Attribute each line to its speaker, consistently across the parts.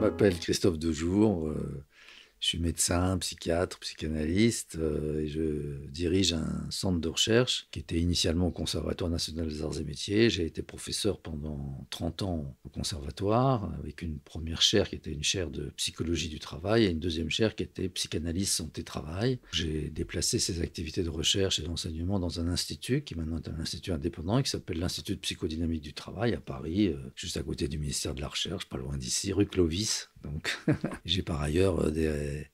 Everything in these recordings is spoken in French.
Speaker 1: m'appelle Christophe Dejour, je suis médecin, psychiatre, psychanalyste et je dirige un centre de recherche qui était initialement au Conservatoire national des arts et métiers. J'ai été professeur pendant 30 ans au conservatoire avec une première chaire qui était une chaire de psychologie du travail et une deuxième chaire qui était psychanalyse santé-travail. J'ai déplacé ces activités de recherche et d'enseignement dans un institut qui maintenant est un institut indépendant et qui s'appelle l'Institut de psychodynamique du travail à Paris, juste à côté du ministère de la Recherche, pas loin d'ici, rue Clovis. Donc, j'ai par ailleurs des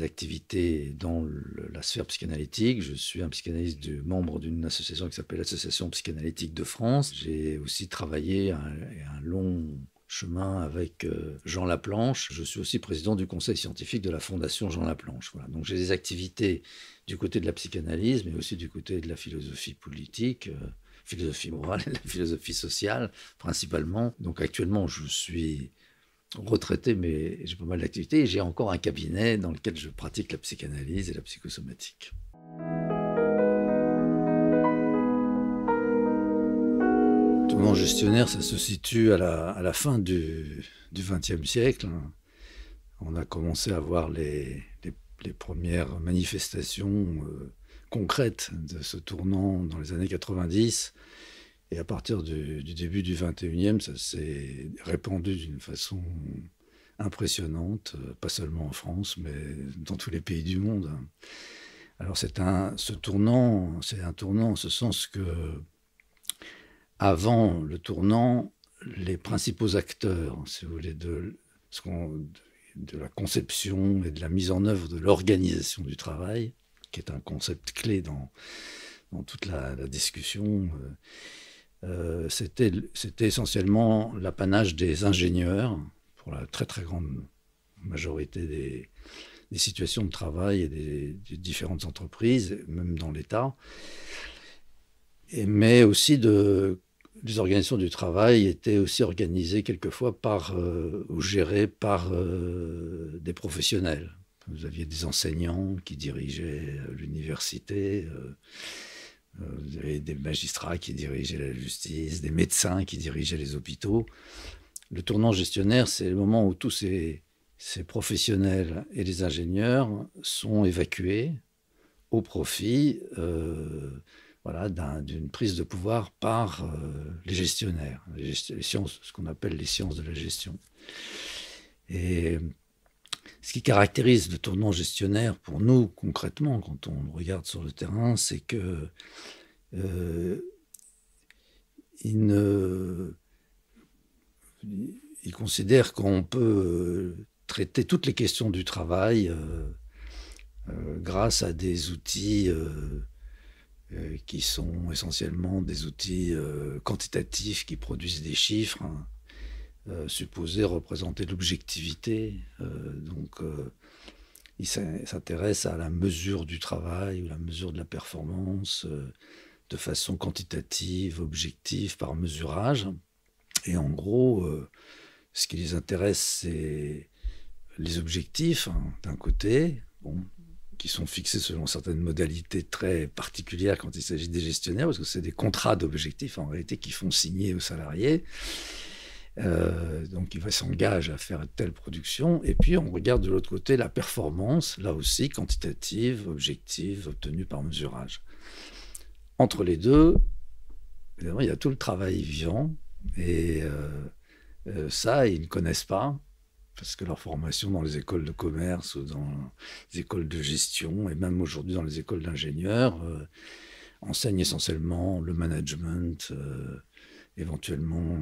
Speaker 1: activités dans la sphère psychanalytique. Je suis un psychanalyste membre d'une association qui s'appelle l'Association psychanalytique de France. J'ai aussi travaillé un long chemin avec Jean Laplanche. Je suis aussi président du conseil scientifique de la Fondation Jean Laplanche. Voilà. Donc j'ai des activités du côté de la psychanalyse, mais aussi du côté de la philosophie politique, philosophie morale et la philosophie sociale, principalement. Donc actuellement, je suis retraité, mais j'ai pas mal d'activités et j'ai encore un cabinet dans lequel je pratique la psychanalyse et la psychosomatique. Le tournant gestionnaire, ça se situe à la fin du XXe siècle. On a commencé à voir les premières manifestations concrètes de ce tournant dans les années 90. Et à partir du début du 21e, ça s'est répandu d'une façon impressionnante, pas seulement en France, mais dans tous les pays du monde. Alors c'est un tournant en ce sens que avant le tournant, les principaux acteurs, si vous voulez, de la conception et de la mise en œuvre de l'organisation du travail, qui est un concept clé dans toute la discussion, c'était essentiellement l'apanage des ingénieurs pour la très très grande majorité des situations de travail et des différentes entreprises, même dans l'État. Mais aussi les organisations du travail étaient aussi organisées quelquefois ou gérées par des professionnels. Vous aviez des enseignants qui dirigeaient l'université, vous avez des magistrats qui dirigeaient la justice, des médecins qui dirigeaient les hôpitaux. Le tournant gestionnaire, c'est le moment où tous ces professionnels et les ingénieurs sont évacués au profit d'une prise de pouvoir par les gestionnaires, les sciences, ce qu'on appelle les sciences de la gestion. Et ce qui caractérise le tournant gestionnaire pour nous, concrètement, quand on regarde sur le terrain, c'est que il considère qu'on peut traiter toutes les questions du travail grâce à des outils qui sont essentiellement des outils quantitatifs qui produisent des chiffres, supposés représenter l'objectivité. Il s'intéresse à la mesure du travail ou la mesure de la performance de façon quantitative, objective, par mesurage. Et en gros, ce qui les intéresse, c'est les objectifs, d'un côté, qui sont fixés selon certaines modalités très particulières quand il s'agit des gestionnaires, parce que c'est des contrats d'objectifs, en réalité, qui font signer aux salariés. Donc, il s'engage à faire telle production. Et puis, on regarde de l'autre côté la performance, là aussi, quantitative, objective, obtenue par mesurage. Entre les deux, évidemment, il y a tout le travail vivant. Et ça, ils ne connaissent pas, parce que leur formation dans les écoles de commerce ou dans les écoles de gestion, et même aujourd'hui dans les écoles d'ingénieurs, enseignent essentiellement le management, éventuellement,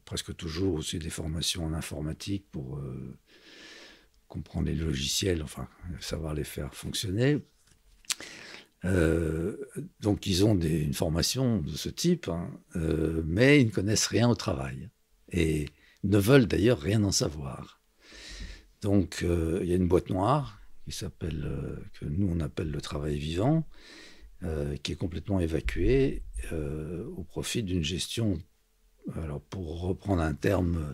Speaker 1: presque toujours aussi des formations en informatique pour comprendre les logiciels, enfin, savoir les faire fonctionner. Donc ils ont une formation de ce type, mais ils ne connaissent rien au travail et ne veulent d'ailleurs rien en savoir. Donc il y a une boîte noire que nous on appelle le travail vivant, qui est complètement évacuée au profit d'une gestion. Alors pour reprendre un terme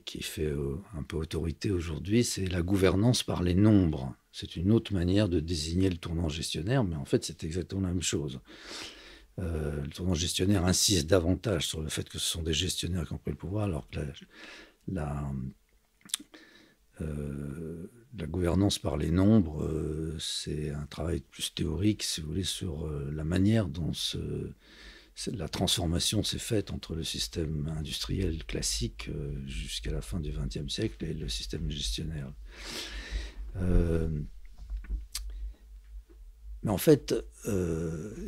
Speaker 1: qui fait un peu autorité aujourd'hui, c'est la gouvernance par les nombres. C'est une autre manière de désigner le tournant gestionnaire, mais en fait, c'est exactement la même chose. Le tournant gestionnaire insiste davantage sur le fait que ce sont des gestionnaires qui ont pris le pouvoir, alors que la, la gouvernance par les nombres, c'est un travail plus théorique, si vous voulez, sur la manière dont la transformation s'est faite entre le système industriel classique jusqu'à la fin du XXe siècle et le système gestionnaire. Mais en fait,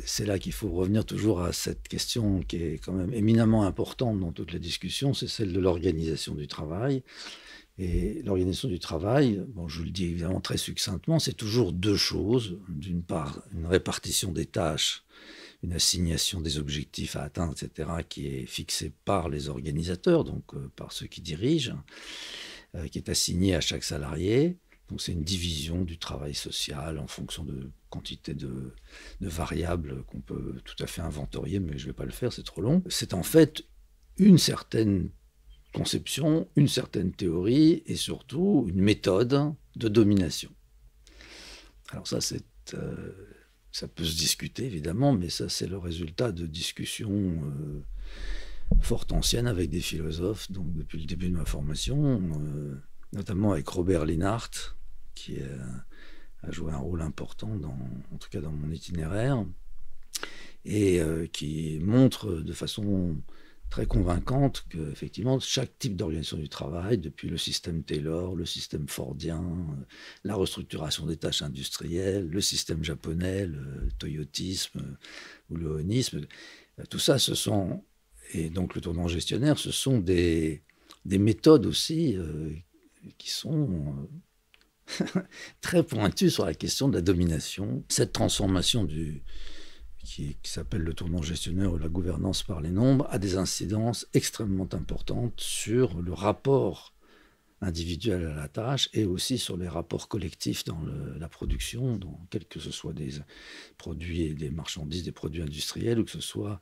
Speaker 1: c'est là qu'il faut revenir toujours à cette question qui est quand même éminemment importante dans toute la discussion, c'est celle de l'organisation du travail. Et l'organisation du travail, bon, je le dis évidemment très succinctement, c'est toujours deux choses. D'une part, une répartition des tâches, une assignation des objectifs à atteindre, etc., qui est fixée par les organisateurs, donc par ceux qui dirigent, qui est assignée à chaque salarié. Donc c'est une division du travail social en fonction de quantité de variables qu'on peut tout à fait inventorier, mais je ne vais pas le faire, c'est trop long. C'est en fait une certaine conception, une certaine théorie et surtout une méthode de domination. Alors ça, ça peut se discuter évidemment, mais ça c'est le résultat de discussions fort anciennes avec des philosophes, donc depuis le début de ma formation, notamment avec Robert Linhart, qui a joué un rôle important, en tout cas dans mon itinéraire, et qui montre de façon très convaincante qu'effectivement, chaque type d'organisation du travail, depuis le système Taylor, le système fordien, la restructuration des tâches industrielles, le système japonais, le toyotisme ou le onisme, tout ça, et donc le tournant gestionnaire, ce sont des méthodes aussi qui sont très pointues sur la question de la domination. Cette transformation qui s'appelle le tournant gestionnaire ou la gouvernance par les nombres, a des incidences extrêmement importantes sur le rapport individuel à la tâche et aussi sur les rapports collectifs dans la production, quel que ce soit des produits et des marchandises, des produits industriels, ou que ce soit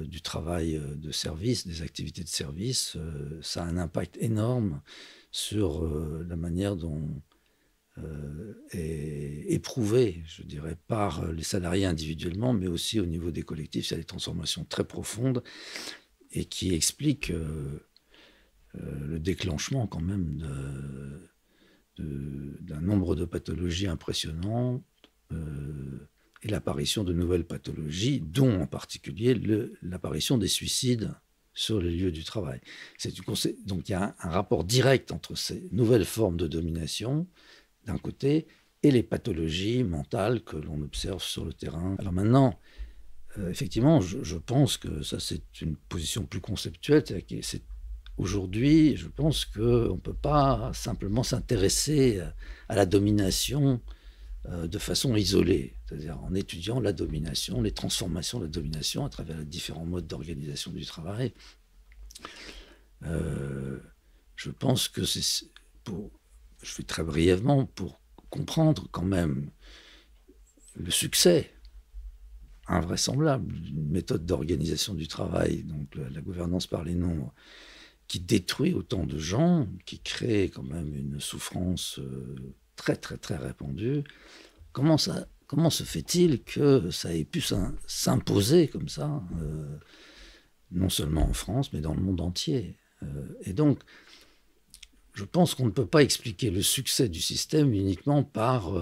Speaker 1: du travail de service, des activités de service. Ça a un impact énorme sur la manière dont est éprouvé, je dirais, par les salariés individuellement, mais aussi au niveau des collectifs. Il y a des transformations très profondes et qui expliquent le déclenchement quand même d'un nombre de pathologies impressionnantes et l'apparition de nouvelles pathologies, dont en particulier l'apparition des suicides sur les lieux du travail. Donc il y a un rapport direct entre ces nouvelles formes de domination d'un côté, et les pathologies mentales que l'on observe sur le terrain. Alors maintenant, effectivement, je pense que ça, c'est une position plus conceptuelle. Aujourd'hui, je pense qu'on ne peut pas simplement s'intéresser à la domination de façon isolée, c'est-à-dire en étudiant la domination, les transformations de la domination à travers les différents modes d'organisation du travail. Je pense que je fais très brièvement pour comprendre quand même le succès invraisemblable d'une méthode d'organisation du travail, donc la gouvernance par les nombres, qui détruit autant de gens, qui crée quand même une souffrance très très très répandue. Comment se fait-il que ça ait pu s'imposer comme ça, non seulement en France, mais dans le monde entier? Et donc, je pense qu'on ne peut pas expliquer le succès du système uniquement par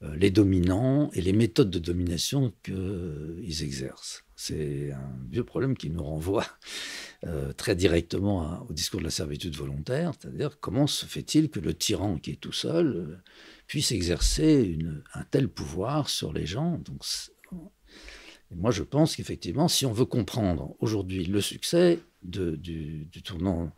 Speaker 1: les dominants et les méthodes de domination qu'ils exercent. C'est un vieux problème qui nous renvoie très directement au discours de la servitude volontaire, c'est-à-dire comment se fait-il que le tyran qui est tout seul puisse exercer un tel pouvoir sur les gens. Donc, et moi, je pense qu'effectivement, si on veut comprendre aujourd'hui le succès du tournant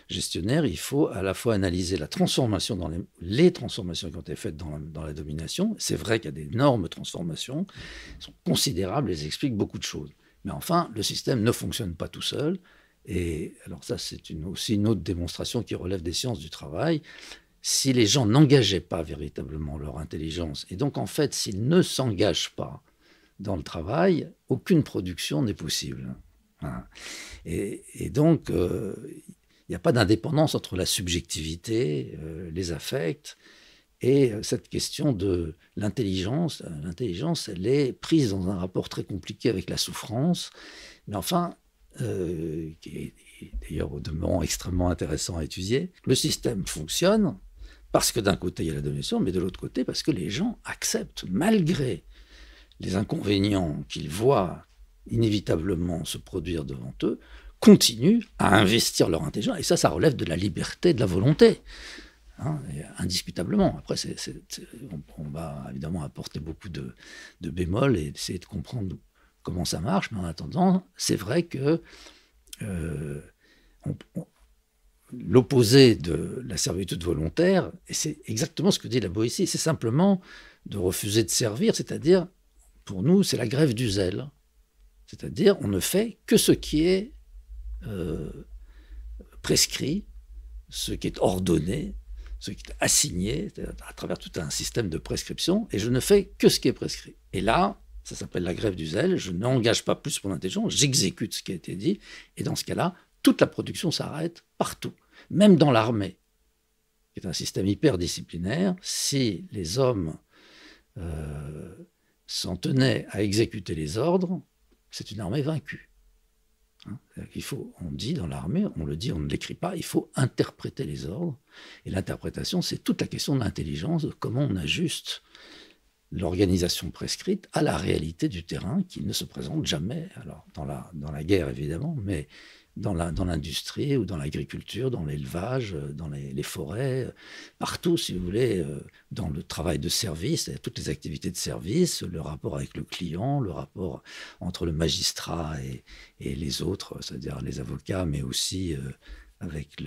Speaker 1: gestionnaire, il faut à la fois analyser la transformation les transformations qui ont été faites dans la domination. C'est vrai qu'il y a d'énormes transformations, elles sont considérables, elles expliquent beaucoup de choses. Mais enfin, le système ne fonctionne pas tout seul. Et alors ça, c'est aussi une autre démonstration qui relève des sciences du travail. Si les gens n'engageaient pas véritablement leur intelligence, et donc en fait, s'ils ne s'engagent pas dans le travail, aucune production n'est possible. Voilà. Et donc, il n'y a pas d'indépendance entre la subjectivité, les affects Et cette question de l'intelligence, elle est prise dans un rapport très compliqué avec la souffrance, mais enfin, qui est d'ailleurs au demeurant extrêmement intéressant à étudier. Le système fonctionne parce que d'un côté, il y a la domination, mais de l'autre côté, parce que les gens acceptent, malgré les inconvénients qu'ils voient inévitablement se produire devant eux, continuent à investir leur intelligence. Et ça relève de la liberté, de la volonté. Hein, indiscutablement. Après, on va évidemment apporter beaucoup de bémols et essayer de comprendre comment ça marche, mais en attendant, c'est vrai que l'opposé de la servitude volontaire, et c'est exactement ce que dit la Boétie, c'est simplement de refuser de servir, c'est-à-dire, pour nous, c'est la grève du zèle. C'est-à-dire, on ne fait que ce qui est prescrit, ce qui est ordonné, ce qui est assigné, à travers tout un système de prescription, et je ne fais que ce qui est prescrit. Et là, ça s'appelle la grève du zèle, je n'engage pas plus mon intelligence, j'exécute ce qui a été dit, et dans ce cas-là, toute la production s'arrête partout, même dans l'armée, qui est un système hyper disciplinaire. Si les hommes s'en tenaient à exécuter les ordres, c'est une armée vaincue. Hein, on dit dans l'armée, on le dit, on ne l'écrit pas, il faut interpréter les ordres. Et l'interprétation, c'est toute la question de l'intelligence, de comment on ajuste l'organisation prescrite à la réalité du terrain qui ne se présente jamais. Alors, dans la guerre, évidemment, mais dans l'industrie ou dans l'agriculture, dans l'élevage, dans les forêts, partout, si vous voulez, dans le travail de service, toutes les activités de service, le rapport avec le client, le rapport entre le magistrat et les autres, c'est-à-dire les avocats, mais aussi avec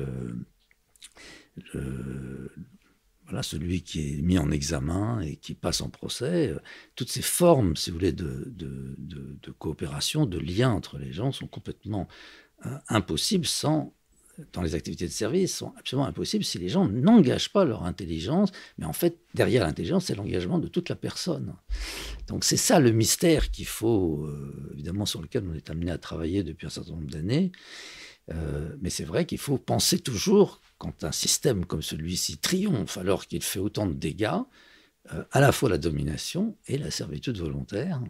Speaker 1: voilà, celui qui est mis en examen et qui passe en procès. Toutes ces formes, si vous voulez, de coopération, de lien entre les gens sont complètement impossibles dans les activités de service, sont absolument impossibles si les gens n'engagent pas leur intelligence. Mais en fait, derrière l'intelligence, c'est l'engagement de toute la personne. Donc c'est ça le mystère qu'il faut, évidemment, sur lequel on est amené à travailler depuis un certain nombre d'années. Mais c'est vrai qu'il faut penser toujours, quand un système comme celui-ci triomphe alors qu'il fait autant de dégâts, à la fois la domination et la servitude volontaire,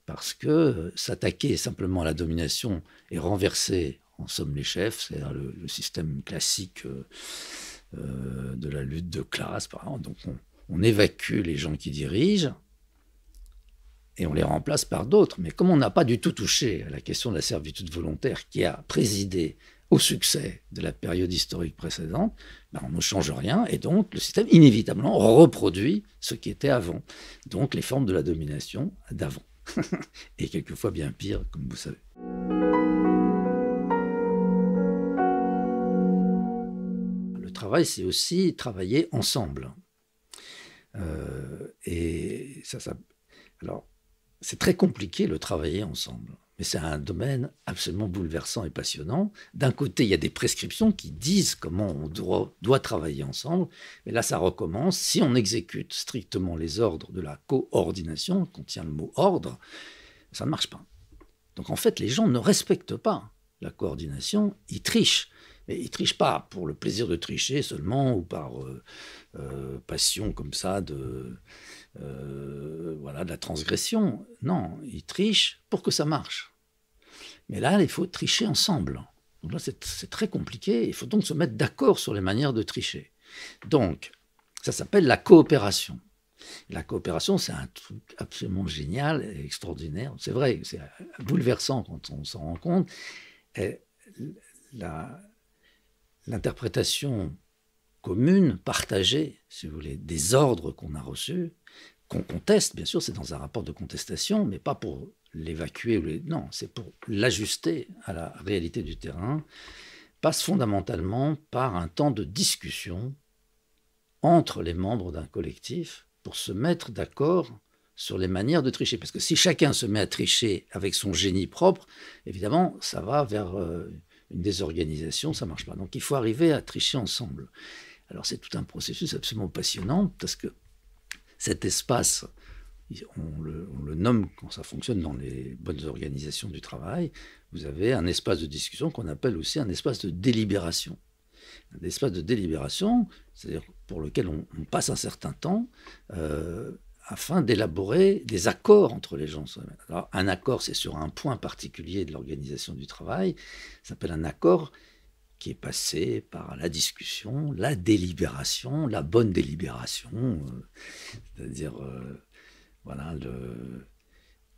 Speaker 1: parce que s'attaquer simplement à la domination et renverser, en somme, les chefs, c'est-à-dire le système classique de la lutte de classe, par exemple. Donc on évacue les gens qui dirigent et on les remplace par d'autres. Mais comme on n'a pas du tout touché à la question de la servitude volontaire qui a présidé au succès de la période historique précédente, on ne change rien, et donc le système inévitablement reproduit ce qui était avant. Donc les formes de la domination d'avant. Et quelquefois bien pire, comme vous savez. Le travail, c'est aussi travailler ensemble. Et alors, c'est très compliqué de travailler ensemble. Mais c'est un domaine absolument bouleversant et passionnant. D'un côté, il y a des prescriptions qui disent comment on doit travailler ensemble. Mais là, ça recommence. Si on exécute strictement les ordres de la coordination, contient le mot ordre, ça ne marche pas. Donc en fait, les gens ne respectent pas la coordination, ils trichent. Mais ils ne trichent pas pour le plaisir de tricher seulement ou par passion comme ça de la transgression. Non, ils trichent pour que ça marche. Mais là, il faut tricher ensemble. Donc là, c'est très compliqué. Il faut donc se mettre d'accord sur les manières de tricher. Donc, ça s'appelle la coopération. La coopération, c'est un truc absolument génial et extraordinaire. C'est vrai, c'est bouleversant quand on s'en rend compte. Et l'interprétation commune, partagée, si vous voulez, des ordres qu'on a reçus, qu'on conteste, bien sûr, c'est dans un rapport de contestation, mais pas pour l'évacuer, non, c'est pour l'ajuster à la réalité du terrain, passe fondamentalement par un temps de discussion entre les membres d'un collectif pour se mettre d'accord sur les manières de tricher. Parce que si chacun se met à tricher avec son génie propre, évidemment, ça va vers une désorganisation, ça ne marche pas. Donc il faut arriver à tricher ensemble. Alors c'est tout un processus absolument passionnant, parce que cet espace, on le nomme, quand ça fonctionne dans les bonnes organisations du travail, vous avez un espace de discussion qu'on appelle aussi un espace de délibération. Un espace de délibération, c'est-à-dire pour lequel on passe un certain temps afin d'élaborer des accords entre les gens. Alors, un accord, c'est sur un point particulier de l'organisation du travail. Ça s'appelle un accord qui est passé par la discussion, la délibération, la bonne délibération, c'est-à-dire voilà,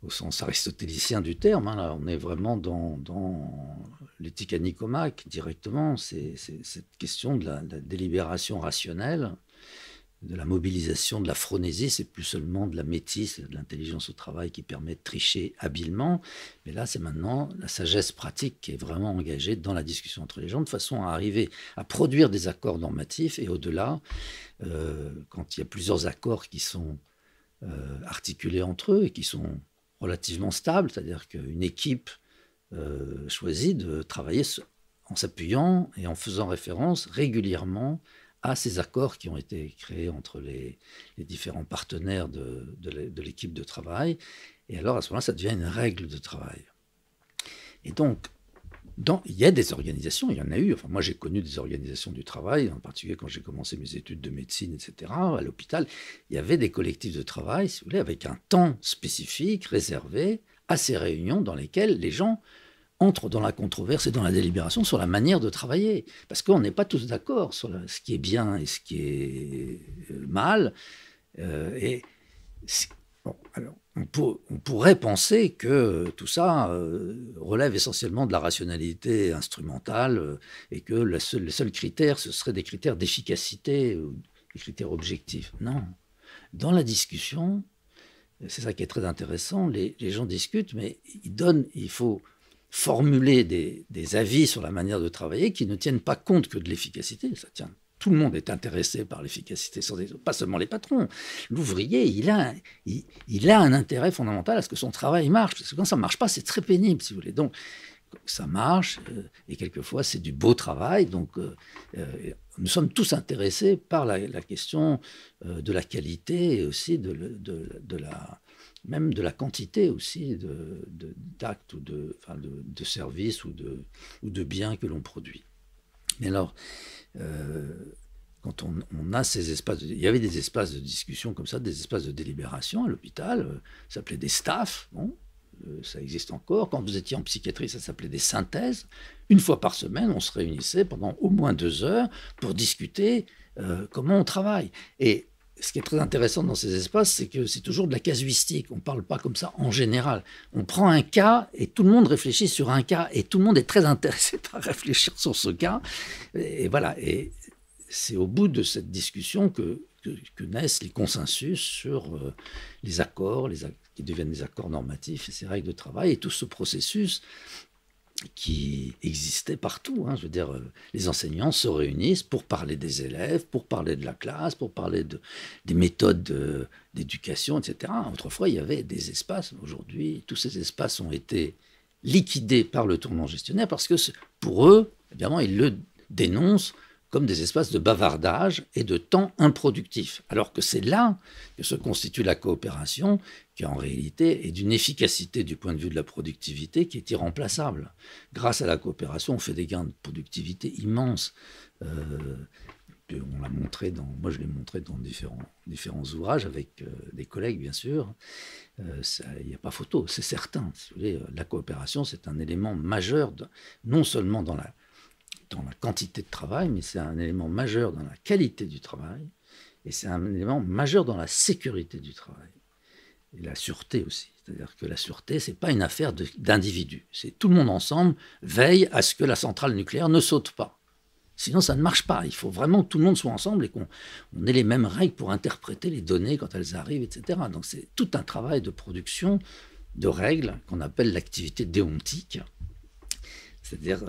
Speaker 1: au sens aristotélicien du terme. Hein, là, on est vraiment dans l'éthique à Nicomaque directement. C'est cette question de la délibération rationnelle, de la mobilisation, de la phronésie. C'est plus seulement de la métisse, de l'intelligence au travail qui permet de tricher habilement. Mais là, c'est maintenant la sagesse pratique qui est vraiment engagée dans la discussion entre les gens, de façon à arriver à produire des accords normatifs. Et au-delà, quand il y a plusieurs accords qui sont articulés entre eux et qui sont relativement stables, c'est-à-dire qu'une équipe choisit de travailler en s'appuyant et en faisant référence régulièrement à ces accords qui ont été créés entre les différents partenaires de l'équipe de travail. Et alors, à ce moment-là, ça devient une règle de travail. Et donc, il y a des organisations, il y en a eu. Enfin, moi, j'ai connu des organisations du travail, en particulier quand j'ai commencé mes études de médecine, etc. À l'hôpital, il y avait des collectifs de travail, si vous voulez, avec un temps spécifique réservé à ces réunions dans lesquelles les gens entrent dans la controverse et dans la délibération sur la manière de travailler. Parce qu'on n'est pas tous d'accord sur ce qui est bien et ce qui est mal. Bon, alors, on pourrait penser que tout ça relève essentiellement de la rationalité instrumentale et que les seuls critères, ce seraient des critères d'efficacité ou des critères objectifs. Non. Dans la discussion, c'est ça qui est très intéressant, les gens discutent, mais il faut formuler des avis sur la manière de travailler qui ne tiennent pas compte que de l'efficacité. Ça tient. Tout le monde est intéressé par l'efficacité, pas seulement les patrons. L'ouvrier, il a un intérêt fondamental à ce que son travail marche. Parce que quand ça ne marche pas, c'est très pénible, si vous voulez. Donc, ça marche, et quelquefois, c'est du beau travail. Donc, nous sommes tous intéressés par la question de la qualité et aussi même de la quantité aussi d'actes ou de services ou de biens que l'on produit. Mais alors, quand on a ces espaces, il y avait des espaces de discussion comme ça, des espaces de délibération à l'hôpital, ça s'appelait des staffs, bon, ça existe encore. Quand vous étiez en psychiatrie, ça s'appelait des synthèses. Une fois par semaine, on se réunissait pendant au moins 2 heures pour discuter comment on travaille. Et ce qui est très intéressant dans ces espaces, c'est que c'est toujours de la casuistique. On ne parle pas comme ça en général. On prend un cas et tout le monde réfléchit sur un cas et tout le monde est très intéressé par réfléchir sur ce cas. Et voilà. Et c'est au bout de cette discussion que naissent les consensus sur les accords, qui deviennent des accords normatifs et ces règles de travail. Et tout ce processus qui existait partout. Hein. Je veux dire, les enseignants se réunissent pour parler des élèves, pour parler de la classe, pour parler des méthodes d'éducation, etc. Autrefois, il y avait des espaces. Aujourd'hui, tous ces espaces ont été liquidés par le tournant gestionnaire parce que pour eux, évidemment, ils le dénoncent comme des espaces de bavardage et de temps improductif. Alors que c'est là que se constitue la coopération, qui en réalité est d'une efficacité du point de vue de la productivité qui est irremplaçable. Grâce à la coopération, on fait des gains de productivité immenses. On l'a montré moi je l'ai montré dans différents ouvrages avec des collègues, bien sûr. Il n'y a pas photo, c'est certain. Si vous voulez, la coopération, c'est un élément majeur, non seulement dans la quantité de travail, mais c'est un élément majeur dans la qualité du travail, et c'est un élément majeur dans la sécurité du travail, et la sûreté aussi. C'est-à-dire que la sûreté, ce n'est pas une affaire d'individus. C'est tout le monde ensemble veille à ce que la centrale nucléaire ne saute pas. Sinon, ça ne marche pas. Il faut vraiment que tout le monde soit ensemble et qu'on ait les mêmes règles pour interpréter les données quand elles arrivent, etc. Donc c'est tout un travail de production de règles qu'on appelle l'activité déontique, c'est-à-dire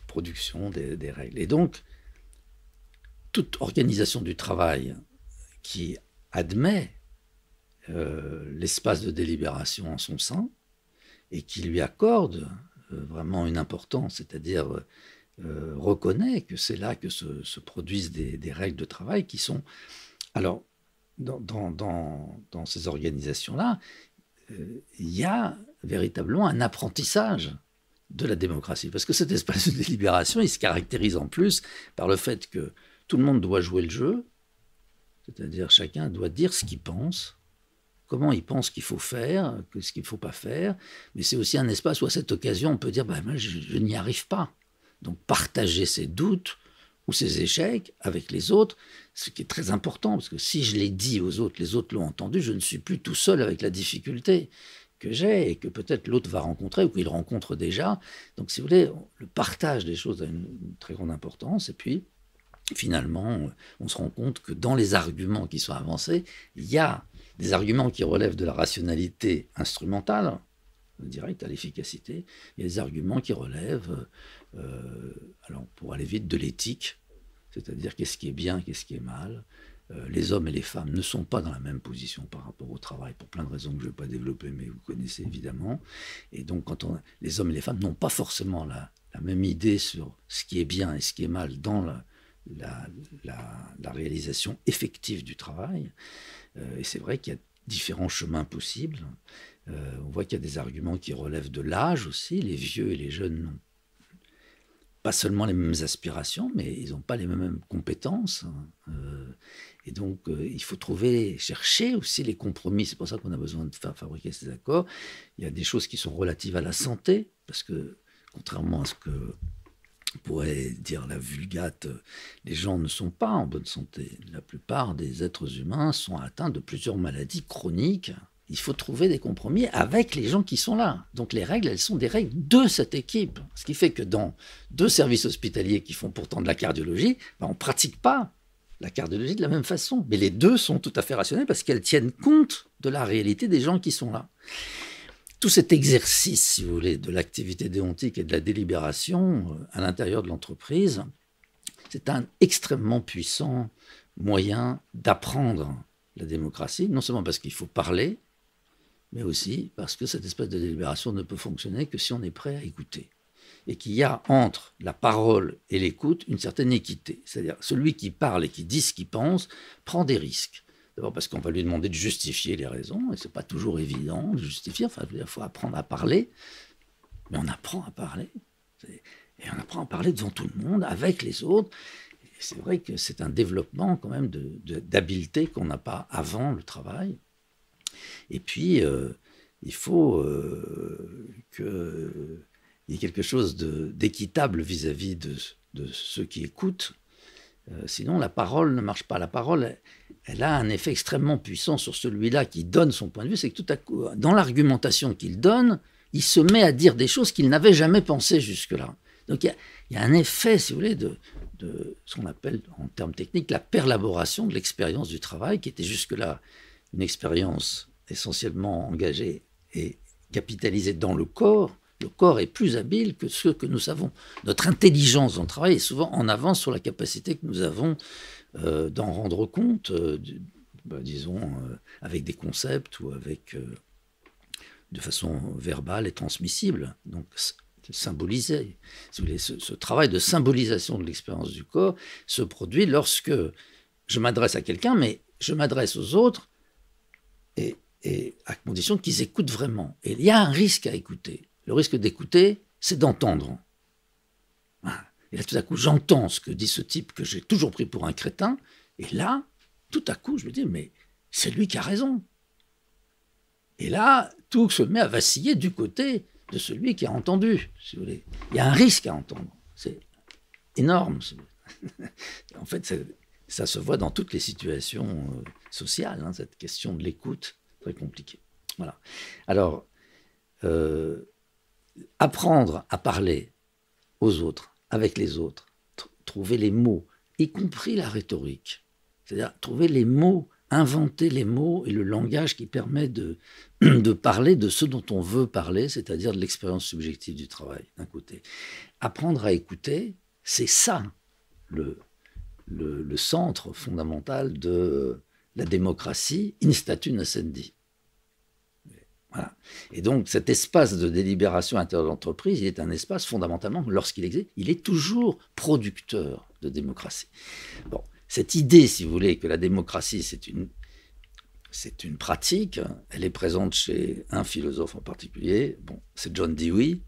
Speaker 1: production des règles. Et donc, toute organisation du travail qui admet l'espace de délibération en son sein et qui lui accorde vraiment une importance, c'est-à-dire reconnaît que c'est là que se produisent des règles de travail qui sont... Alors, dans ces organisations-là, il y a véritablement un apprentissage de la démocratie. Parce que cet espace de délibération, il se caractérise en plus par le fait que tout le monde doit jouer le jeu, c'est-à-dire chacun doit dire ce qu'il pense, comment il pense qu'il faut faire, ce qu'il ne faut pas faire. Mais c'est aussi un espace où à cette occasion, on peut dire bah, « moi, je n'y arrive pas ». Donc partager ses doutes ou ses échecs avec les autres, ce qui est très important, parce que si je l'ai dit aux autres, les autres l'ont entendu, je ne suis plus tout seul avec la difficulté que j'ai et que peut-être l'autre va rencontrer ou qu'il rencontre déjà. Donc si vous voulez, le partage des choses a une très grande importance. Et puis, finalement, on se rend compte que dans les arguments qui sont avancés, il y a des arguments qui relèvent de la rationalité instrumentale, direct à l'efficacité. Il y a des arguments qui relèvent, alors pour aller vite, de l'éthique, c'est-à-dire qu'est-ce qui est bien, qu'est-ce qui est mal. Les hommes et les femmes ne sont pas dans la même position par rapport au travail, pour plein de raisons que je ne vais pas développer, mais vous connaissez évidemment. Et donc, les hommes et les femmes n'ont pas forcément la même idée sur ce qui est bien et ce qui est mal dans la réalisation effective du travail. Et c'est vrai qu'il y a différents chemins possibles. On voit qu'il y a des arguments qui relèvent de l'âge aussi. Les vieux et les jeunes n'ont pas seulement les mêmes aspirations, mais ils n'ont pas les mêmes compétences. Et donc, il faut chercher aussi les compromis. C'est pour ça qu'on a besoin de faire fabriquer ces accords. Il y a des choses qui sont relatives à la santé, parce que, contrairement à ce que pourrait dire la Vulgate, les gens ne sont pas en bonne santé. La plupart des êtres humains sont atteints de plusieurs maladies chroniques. Il faut trouver des compromis avec les gens qui sont là. Donc les règles, elles sont des règles de cette équipe. Ce qui fait que dans 2 services hospitaliers qui font pourtant de la cardiologie, on ne pratique pas la cardiologie de la même façon. Mais les 2 sont tout à fait rationnelles parce qu'elles tiennent compte de la réalité des gens qui sont là. Tout cet exercice, si vous voulez, de l'activité déontique et de la délibération à l'intérieur de l'entreprise, c'est un extrêmement puissant moyen d'apprendre la démocratie, non seulement parce qu'il faut parler, mais aussi parce que cette espèce de délibération ne peut fonctionner que si on est prêt à écouter. Et qu'il y a entre la parole et l'écoute une certaine équité. C'est-à-dire celui qui parle et qui dit ce qu'il pense prend des risques. D'abord parce qu'on va lui demander de justifier les raisons, et ce n'est pas toujours évident de justifier. Enfin, il faut apprendre à parler, mais on apprend à parler. Et on apprend à parler devant tout le monde, avec les autres. Et c'est vrai que c'est un développement quand même d'habileté qu'on n'a pas avant le travail. Et puis, il faut qu'il y ait quelque chose d'équitable vis-à-vis de ceux qui écoutent. Sinon, la parole ne marche pas. La parole, elle a un effet extrêmement puissant sur celui-là qui donne son point de vue. C'est que tout à coup, dans l'argumentation qu'il donne, il se met à dire des choses qu'il n'avait jamais pensées jusque-là. Donc, il y a un effet, si vous voulez, de ce qu'on appelle, en termes techniques, la perlaboration de l'expérience du travail, qui était jusque-là une expérience essentiellement engagée et capitalisée dans le corps. Le corps est plus habile que ce que nous savons. Notre intelligence dans le travail est souvent en avance sur la capacité que nous avons d'en rendre compte, disons, avec des concepts ou avec, de façon verbale et transmissible. Donc, symboliser. Si vous voulez, ce travail de symbolisation de l'expérience du corps se produit lorsque je m'adresse à quelqu'un, mais je m'adresse aux autres et à condition qu'ils écoutent vraiment. Et il y a un risque à écouter. Le risque d'écouter, c'est d'entendre. Et là, tout à coup, j'entends ce que dit ce type que j'ai toujours pris pour un crétin. Et là, tout à coup, je me dis, mais c'est lui qui a raison. Et là, tout se met à vaciller du côté de celui qui a entendu, si vous voulez. Il y a un risque à entendre. C'est énorme. En fait, ça se voit dans toutes les situations sociales, cette question de l'écoute, très compliquée. Voilà. Alors, apprendre à parler aux autres, avec les autres, trouver les mots, y compris la rhétorique. C'est-à-dire trouver les mots, inventer les mots et le langage qui permet de parler de ce dont on veut parler, c'est-à-dire de l'expérience subjective du travail, d'un côté. Apprendre à écouter, c'est ça le centre fondamental de la démocratie, in statu nascendi. Voilà. Et donc, cet espace de délibération intérieure de l'entreprise, il est un espace fondamentalement, lorsqu'il existe, il est toujours producteur de démocratie. Bon, cette idée, si vous voulez, que la démocratie, c'est une pratique, elle est présente chez un philosophe en particulier, bon, c'est John Dewey,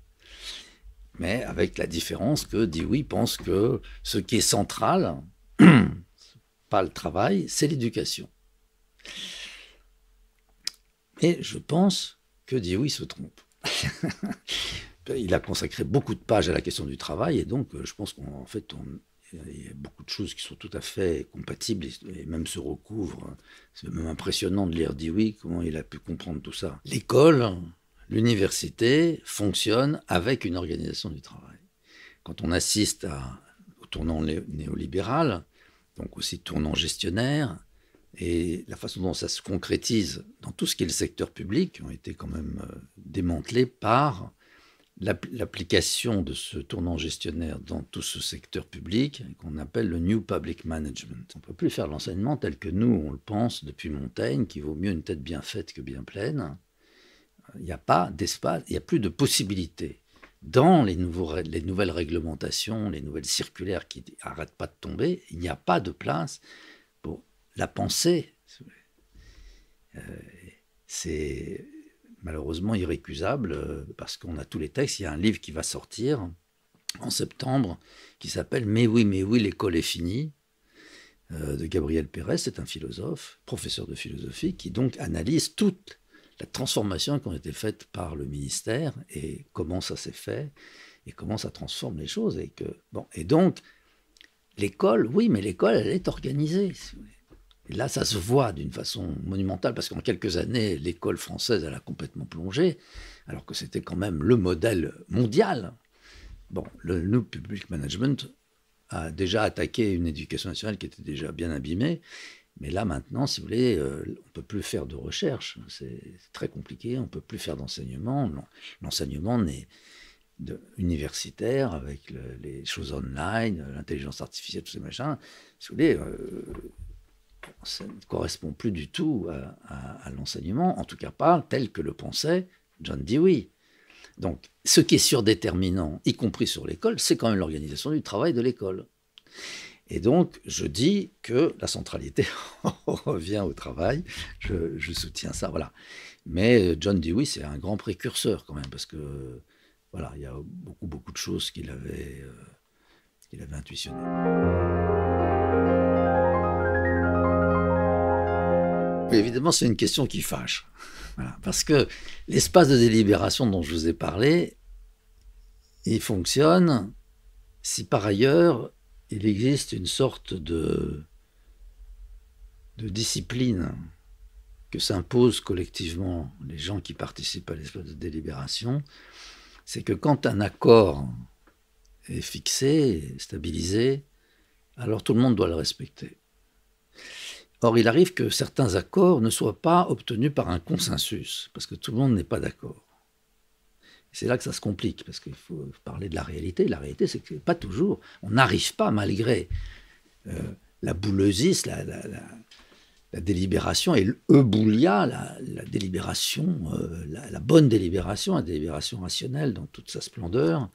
Speaker 1: mais avec la différence que Dewey pense que ce qui est central, pas le travail, c'est l'éducation. Et je pense que Dewey se trompe. Il a consacré beaucoup de pages à la question du travail, et donc je pense qu'en fait, il y a beaucoup de choses qui sont tout à fait compatibles et même se recouvrent. C'est même impressionnant de lire Dewey, comment il a pu comprendre tout ça. L'école, l'université fonctionnent avec une organisation du travail. Quand on assiste au tournant néolibéral, donc aussi tournant gestionnaire, et la façon dont ça se concrétise dans tout ce qui est le secteur public, ont été quand même démantelés par l'application de ce tournant gestionnaire dans tout ce secteur public qu'on appelle le New Public Management. On ne peut plus faire l'enseignement tel que nous, on le pense depuis Montaigne, qu'il vaut mieux une tête bien faite que bien pleine. Il n'y a pas d'espace, il n'y a plus de possibilités. Dans les nouvelles réglementations, les nouvelles circulaires qui n'arrêtent pas de tomber, il n'y a pas de place pour la pensée. C'est malheureusement irrécusable parce qu'on a tous les textes. Il y a un livre qui va sortir en septembre qui s'appelle « Mais oui, l'école est finie » de Gabriel Pérez. C'est un philosophe, professeur de philosophie, qui donc analyse toute la transformation qui a été faite par le ministère et comment ça s'est fait et comment ça transforme les choses. Et donc, l'école, oui, mais l'école, elle est organisée. Et là, ça se voit d'une façon monumentale, parce qu'en quelques années, l'école française, elle a complètement plongé, alors que c'était quand même le modèle mondial. Bon, le New Public Management a déjà attaqué une éducation nationale qui était déjà bien abîmée, mais là, maintenant, si vous voulez, on ne peut plus faire de recherche. C'est très compliqué, on ne peut plus faire d'enseignement. L'enseignement universitaire, avec les choses online, l'intelligence artificielle, tous ces machins, si vous voulez... ça ne correspond plus du tout à l'enseignement, en tout cas pas tel que le pensait John Dewey. Donc, ce qui est surdéterminant, y compris sur l'école, c'est quand même l'organisation du travail de l'école. Et donc, je dis que la centralité revient au travail, je soutiens ça, voilà. Mais John Dewey, c'est un grand précurseur quand même, parce que, voilà, il y a beaucoup de choses qu'il avait intuitionnées. Évidemment, c'est une question qui fâche. Voilà, parce que l'espace de délibération dont je vous ai parlé, il fonctionne si par ailleurs il existe une sorte de discipline que s'imposent collectivement les gens qui participent à l'espace de délibération. C'est que quand un accord est fixé, stabilisé, alors tout le monde doit le respecter. Or, il arrive que certains accords ne soient pas obtenus par un consensus, parce que tout le monde n'est pas d'accord. C'est là que ça se complique, parce qu'il faut parler de la réalité. La réalité, c'est que pas toujours, on n'arrive pas, malgré la bouleusis, la délibération, et l'euboulia, la délibération, la bonne délibération, la délibération rationnelle dans toute sa splendeur,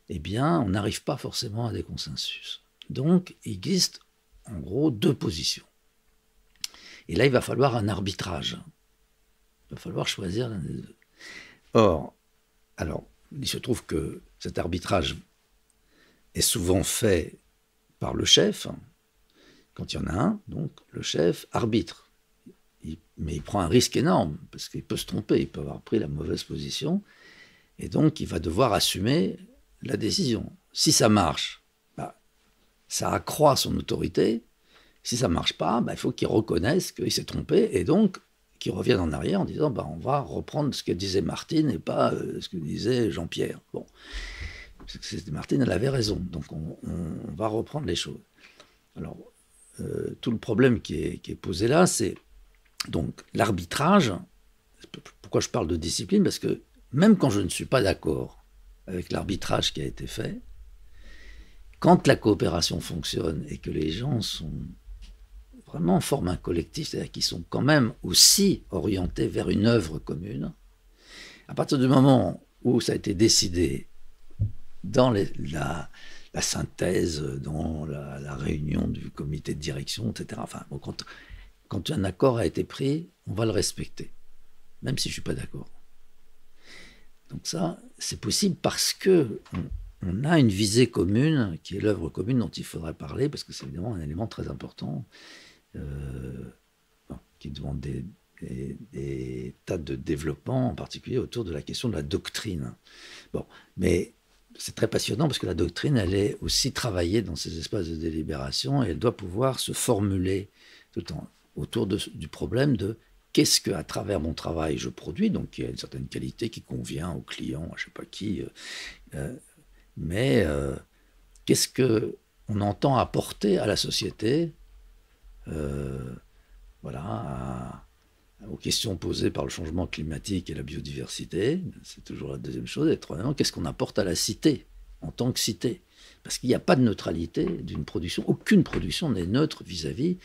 Speaker 1: eh bien, on n'arrive pas forcément à des consensus. Donc, il existe en gros deux positions. Et là, il va falloir un arbitrage. Il va falloir choisir l'un des deux. Or, alors, il se trouve que cet arbitrage est souvent fait par le chef. Quand il y en a un, donc le chef arbitre. Mais il prend un risque énorme, parce qu'il peut se tromper, il peut avoir pris la mauvaise position, et donc il va devoir assumer la décision. Si ça marche, ça accroît son autorité. Si ça ne marche pas, il faut qu'il reconnaisse qu'il s'est trompé et donc qu'il revienne en arrière en disant on va reprendre ce que disait Martine et pas ce que disait Jean-Pierre. Bon, Martine, elle avait raison, donc on va reprendre les choses. Alors, tout le problème qui est posé là, c'est donc l'arbitrage. Pourquoi je parle de discipline? Parce que même quand je ne suis pas d'accord avec l'arbitrage qui a été fait, quand la coopération fonctionne et que les gens vraiment forment un collectif, c'est-à-dire qu'ils sont quand même aussi orientés vers une œuvre commune, à partir du moment où ça a été décidé dans la synthèse, dans la réunion du comité de direction, etc. Enfin, bon, quand un accord a été pris, on va le respecter, même si je ne suis pas d'accord. Donc ça, c'est possible parce que on a une visée commune, qui est l'œuvre commune dont il faudrait parler, parce que c'est évidemment un élément très important, qui demande des tas de développement, en particulier autour de la question de la doctrine. Bon, mais c'est très passionnant, parce que la doctrine, elle est aussi travaillée dans ces espaces de délibération, et elle doit pouvoir se formuler tout le temps autour du problème de qu'est-ce qu'à travers mon travail je produis, donc il y a une certaine qualité qui convient au client, je ne sais pas qui, mais qu'est-ce qu'on entend apporter à la société, voilà, aux questions posées par le changement climatique et la biodiversité, c'est toujours la deuxième chose, et troisièmement, qu'est-ce qu'on apporte à la cité, en tant que cité, parce qu'il n'y a pas de neutralité d'une production, aucune production n'est neutre vis-à-vis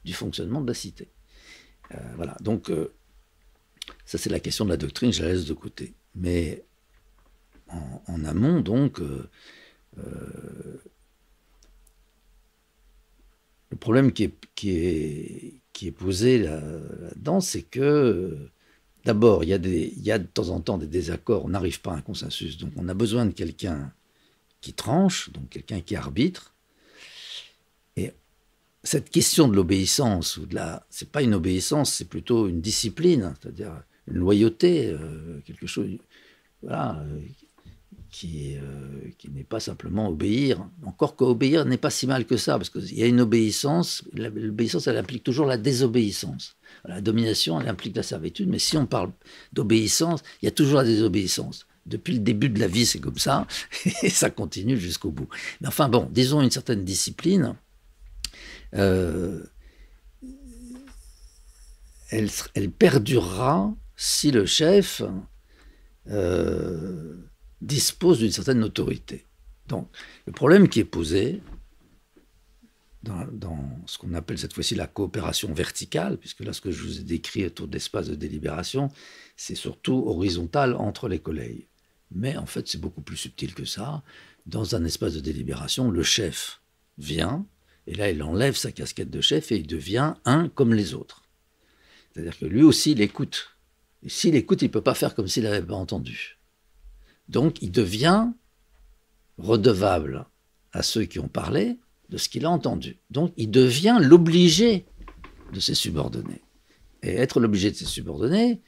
Speaker 1: du fonctionnement de la cité. Voilà, donc ça c'est la question de la doctrine, je la laisse de côté. Mais en amont, donc, le problème qui est posé là-dedans, c'est que d'abord, il y a de temps en temps des désaccords, on n'arrive pas à un consensus, donc on a besoin de quelqu'un qui tranche, donc quelqu'un qui arbitre. Et cette question de l'obéissance, c'est pas une obéissance, c'est plutôt une discipline, c'est-à-dire une loyauté, quelque chose, voilà, qui n'est pas simplement obéir. Encore qu'obéir n'est pas si mal que ça, parce qu'il y a une obéissance, l'obéissance, elle implique toujours la désobéissance. La domination, elle implique la servitude, mais si on parle d'obéissance, il y a toujours la désobéissance. Depuis le début de la vie, c'est comme ça, et ça continue jusqu'au bout. Mais enfin bon, disons une certaine discipline, elle perdurera si le chef dispose d'une certaine autorité. Donc, le problème qui est posé dans ce qu'on appelle cette fois-ci la coopération verticale, puisque là, ce que je vous ai décrit autour d'espaces de délibération, c'est surtout horizontal entre les collègues. Mais en fait, c'est beaucoup plus subtil que ça. Dans un espace de délibération, le chef vient, et là, il enlève sa casquette de chef et il devient un comme les autres. C'est-à-dire que lui aussi, il écoute. Et s'il écoute, il ne peut pas faire comme s'il n'avait pas entendu. Donc, il devient redevable à ceux qui ont parlé de ce qu'il a entendu. Donc, il devient l'obligé de ses subordonnés. Et être l'obligé de ses subordonnés,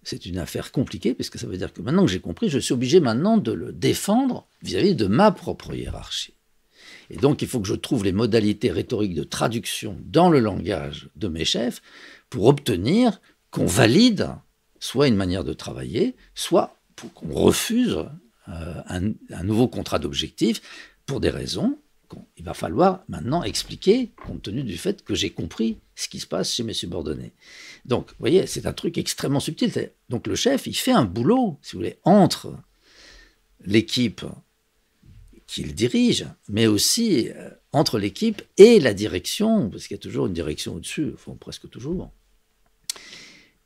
Speaker 1: c'est une affaire compliquée, puisque ça veut dire que maintenant que j'ai compris, je suis obligé maintenant de le défendre vis-à-vis de ma propre hiérarchie. Et donc, il faut que je trouve les modalités rhétoriques de traduction dans le langage de mes chefs pour obtenir qu'on valide soit une manière de travailler, soit pour qu'on refuse un nouveau contrat d'objectif pour des raisons qu'il va falloir maintenant expliquer, compte tenu du fait que j'ai compris ce qui se passe chez mes subordonnés. Donc, vous voyez, c'est un truc extrêmement subtil. Donc, le chef, il fait un boulot, si vous voulez, entre l'équipe qu'il dirige, mais aussi entre l'équipe et la direction, parce qu'il y a toujours une direction au-dessus, enfin, presque toujours.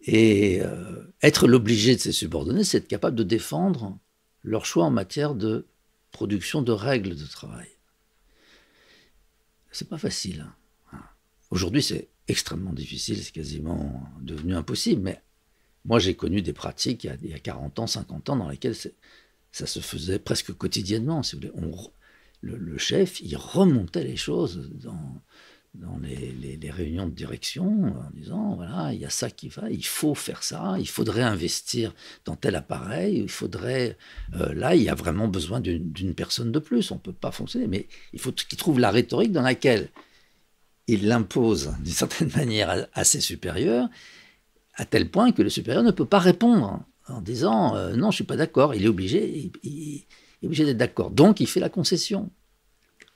Speaker 1: Et être l'obligé de ses subordonnés, c'est être capable de défendre leur choix en matière de production de règles de travail. C'est pas facile. Aujourd'hui, c'est extrêmement difficile, c'est quasiment devenu impossible, mais moi, j'ai connu des pratiques il y a 40 ans, 50 ans, dans lesquelles ça se faisait presque quotidiennement, si vous voulez. Le chef, il remontait les choses dans les réunions de direction en disant, voilà, il y a ça qui va, il faut faire ça, il faudrait investir dans tel appareil, il faudrait... là, il y a vraiment besoin d'une personne de plus, on ne peut pas fonctionner, mais il faut qu'il trouve la rhétorique dans laquelle il l'impose d'une certaine manière à ses supérieurs, à tel point que le supérieur ne peut pas répondre en disant non, je ne suis pas d'accord, il est obligé d'être d'accord. Donc, il fait la concession,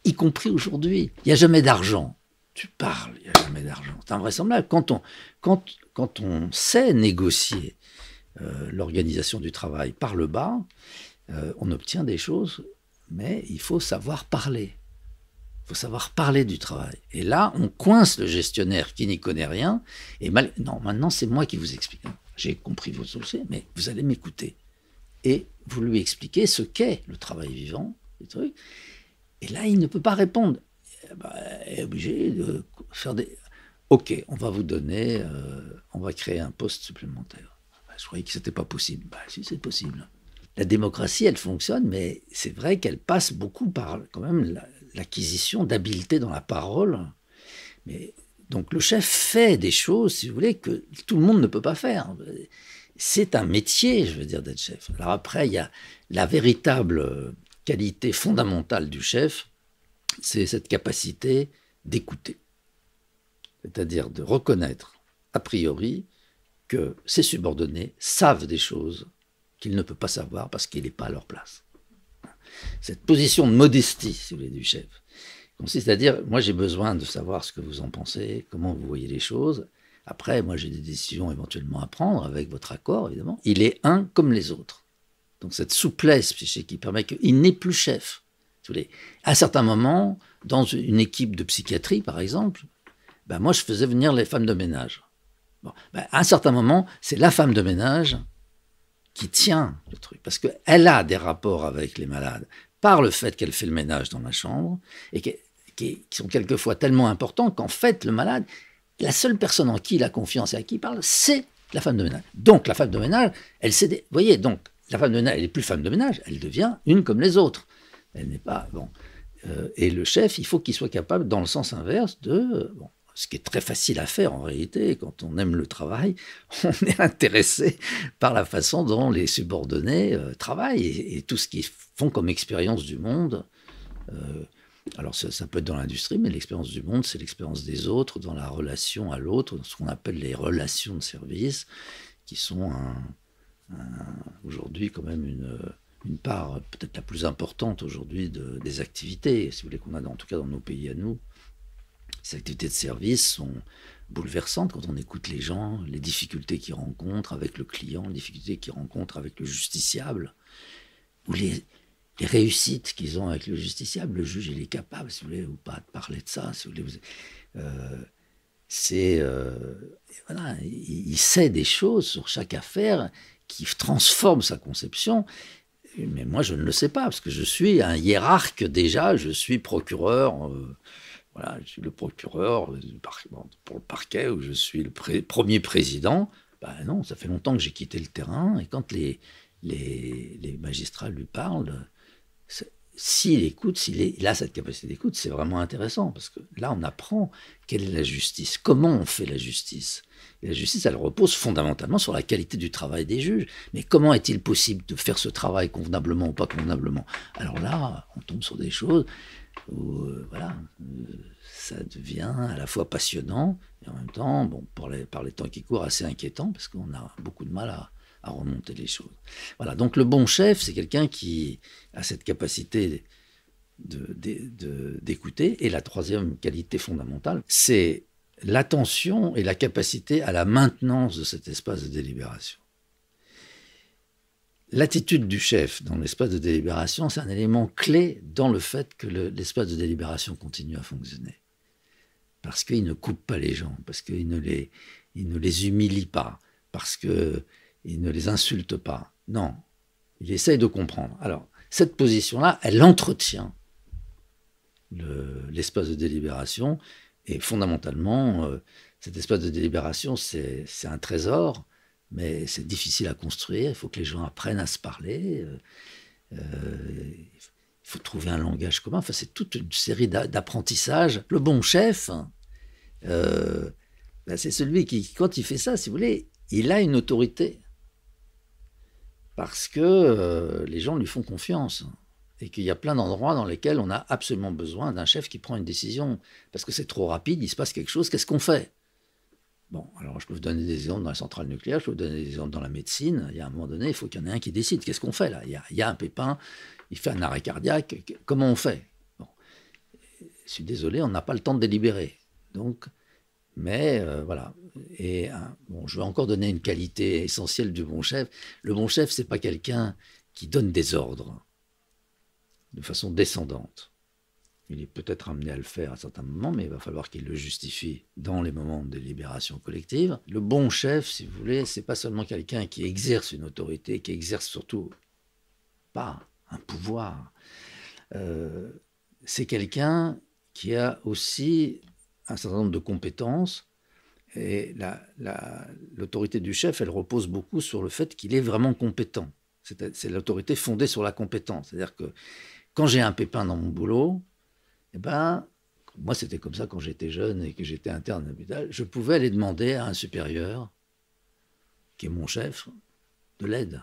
Speaker 1: y compris aujourd'hui. Il n'y a jamais d'argent. Tu parles, il n'y a jamais d'argent. C'est invraisemblable. Quand on sait négocier l'organisation du travail par le bas, on obtient des choses, mais il faut savoir parler. Il faut savoir parler du travail. Et là, on coince le gestionnaire qui n'y connaît rien. Et non, maintenant, c'est moi qui vous explique. J'ai compris vos dossiers, mais vous allez m'écouter. Et vous lui expliquez ce qu'est le travail vivant, les trucs. Et là, il ne peut pas répondre. Il est obligé de faire des... Ok, on va vous donner... on va créer un poste supplémentaire. Je croyais que ce n'était pas possible. Si, c'est possible. la démocratie, elle fonctionne, mais c'est vrai qu'elle passe beaucoup par quand même l'acquisition d'habileté dans la parole. Mais, donc le chef fait des choses, si vous voulez, que tout le monde ne peut pas faire. C'est un métier, je veux dire, d'être chef. Alors après, il y a la véritable qualité fondamentale du chef, c'est cette capacité d'écouter. C'est-à-dire de reconnaître, a priori, que ses subordonnés savent des choses qu'il ne peut pas savoir parce qu'il n'est pas à leur place. Cette position de modestie, si vous voulez, du chef, consiste à dire, moi j'ai besoin de savoir ce que vous en pensez, comment vous voyez les choses. Après, moi j'ai des décisions éventuellement à prendre avec votre accord, évidemment. Il est un comme les autres. Donc cette souplesse psychique qui permet qu'il n'est plus chef. Si vous voulez. À certains moments, dans une équipe de psychiatrie, par exemple, ben moi je faisais venir les femmes de ménage. Bon, ben à un certain moment, c'est la femme de ménage qui tient le truc, parce qu'elle a des rapports avec les malades par le fait qu'elle fait le ménage dans la chambre, et qui sont quelquefois tellement importants qu'en fait, le malade, la seule personne en qui il a confiance et à qui il parle, c'est la femme de ménage. Donc, la femme de ménage, elle s'est... Vous voyez, donc, la femme de ménage, elle n'est plus femme de ménage, elle devient une comme les autres. Elle n'est pas... Bon. Et le chef, il faut qu'il soit capable, dans le sens inverse, de... Bon, ce qui est très facile à faire en réalité, quand on aime le travail, on est intéressé par la façon dont les subordonnés travaillent et tout ce qu'ils font comme expérience du monde. Alors ça peut être dans l'industrie, mais l'expérience du monde, c'est l'expérience des autres dans la relation à l'autre, dans ce qu'on appelle les relations de service, qui sont aujourd'hui quand même une part peut-être la plus importante aujourd'hui des activités, si vous voulez, qu'on a en tout cas dans nos pays à nous. Ces activités de service sont bouleversantes quand on écoute les gens, les difficultés qu'ils rencontrent avec le client, les difficultés qu'ils rencontrent avec le justiciable, ou les réussites qu'ils ont avec le justiciable. Le juge, il est capable, si vous voulez, ou pas, de parler de ça. Si vous voulez, voilà, il sait des choses sur chaque affaire qui transforment sa conception. Mais moi, je ne le sais pas, parce que je suis un hiérarque déjà, je suis procureur... Voilà, je suis le procureur pour le parquet, où je suis le premier président. Ben non, ça fait longtemps que j'ai quitté le terrain. Et quand les magistrats lui parlent, s'il écoute, il a cette capacité d'écoute, c'est vraiment intéressant. Parce que là, on apprend quelle est la justice, comment on fait la justice. Et la justice, elle repose fondamentalement sur la qualité du travail des juges. Mais comment est-il possible de faire ce travail convenablement ou pas convenablement? Alors là, on tombe sur des choses où voilà, ça devient à la fois passionnant et en même temps, bon, par les temps qui courent, assez inquiétant parce qu'on a beaucoup de mal à remonter les choses. Voilà, donc le bon chef, c'est quelqu'un qui a cette capacité d'écouter. Et la troisième qualité fondamentale, c'est l'attention et la capacité à la maintenance de cet espace de délibération. L'attitude du chef dans l'espace de délibération, c'est un élément clé dans le fait que l'espace de délibération continue à fonctionner. Parce qu'il ne coupe pas les gens, parce qu'il ne les humilie pas, parce qu'il ne les insulte pas. Non, il essaye de comprendre. Alors, cette position-là, elle entretient l'espace de délibération, et fondamentalement, cet espace de délibération, c'est un trésor, mais c'est difficile à construire, il faut que les gens apprennent à se parler, il faut trouver un langage commun, enfin, c'est toute une série d'apprentissages. Le bon chef, c'est celui qui, quand il fait ça, si vous voulez, il a une autorité, parce que les gens lui font confiance, et qu'il y a plein d'endroits dans lesquels on a absolument besoin d'un chef qui prend une décision, parce que c'est trop rapide, il se passe quelque chose, qu'est-ce qu'on fait ? Bon, alors je peux vous donner des exemples dans la centrale nucléaire, je peux vous donner des exemples dans la médecine. Il y a un moment donné, il faut qu'il y en ait un qui décide. Qu'est-ce qu'on fait là ? Il y a un pépin, il fait un arrêt cardiaque. Comment on fait ? Bon, je suis désolé, on n'a pas le temps de délibérer. Donc, mais voilà. Et bon, je vais encore donner une qualité essentielle du bon chef. Le bon chef, c'est pas quelqu'un qui donne des ordres de façon descendante. Il est peut-être amené à le faire à certains moments, mais il va falloir qu'il le justifie dans les moments de délibération collective. Le bon chef, si vous voulez, c'est pas seulement quelqu'un qui exerce une autorité, qui exerce surtout pas un pouvoir. C'est quelqu'un qui a aussi un certain nombre de compétences. Et l'autorité du chef, elle repose beaucoup sur le fait qu'il est vraiment compétent. C'est l'autorité fondée sur la compétence. C'est-à-dire que quand j'ai un pépin dans mon boulot, eh ben, moi c'était comme ça quand j'étais jeune et que j'étais interne à l'hôpital, je pouvais aller demander à un supérieur, qui est mon chef, de l'aide.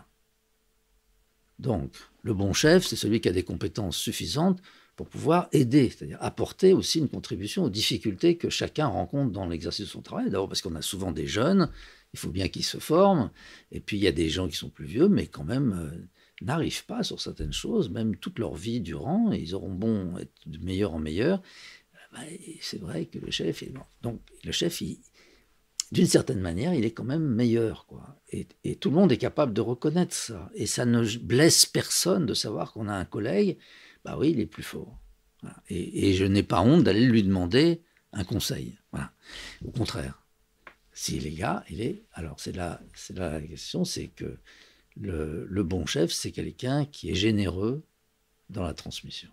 Speaker 1: Donc, le bon chef, c'est celui qui a des compétences suffisantes pour pouvoir aider, c'est-à-dire apporter aussi une contribution aux difficultés que chacun rencontre dans l'exercice de son travail. D'abord parce qu'on a souvent des jeunes, il faut bien qu'ils se forment, et puis il y a des gens qui sont plus vieux, mais quand même n'arrivent pas sur certaines choses, même toute leur vie durant, et ils auront beau être de meilleur en meilleur. C'est vrai que le chef, donc le chef, d'une certaine manière, il est quand même meilleur, quoi. Et tout le monde est capable de reconnaître ça. Et ça ne blesse personne de savoir qu'on a un collègue, bah oui, il est plus fort. Voilà. Et je n'ai pas honte d'aller lui demander un conseil. Voilà. Au contraire, s'il est gars, il est... Alors, c'est là la question, c'est que le bon chef, c'est quelqu'un qui est généreux dans la transmission.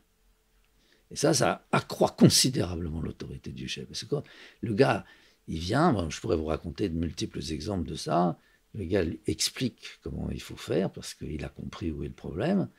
Speaker 1: Et ça accroît considérablement l'autorité du chef. Parce que quand le gars... Il vient, je pourrais vous raconter de multiples exemples de ça. Le gars lui explique comment il faut faire parce qu'il a compris où est le problème.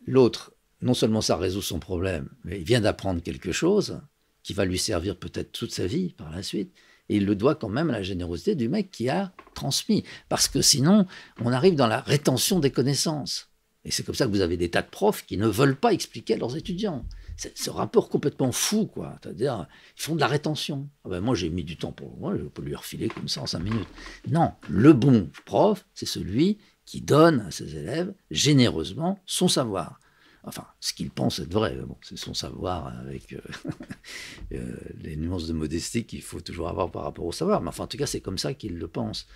Speaker 1: L'autre, non seulement ça résout son problème, mais il vient d'apprendre quelque chose qui va lui servir peut-être toute sa vie par la suite. Et il le doit quand même à la générosité du mec qui a transmis. Parce que sinon, on arrive dans la rétention des connaissances. Et c'est comme ça que vous avez des tas de profs qui ne veulent pas expliquer à leurs étudiants. C'est ce rapport complètement fou, quoi. C'est-à-dire, ils font de la rétention. Ah ben moi, j'ai mis du temps pour moi, je peux lui refiler comme ça en 5 minutes. Non, le bon prof, c'est celui qui donne à ses élèves généreusement son savoir. Enfin, ce qu'il pense être vrai, bon, c'est son savoir avec les nuances de modestie qu'il faut toujours avoir par rapport au savoir. Mais enfin, en tout cas, c'est comme ça qu'il le pense.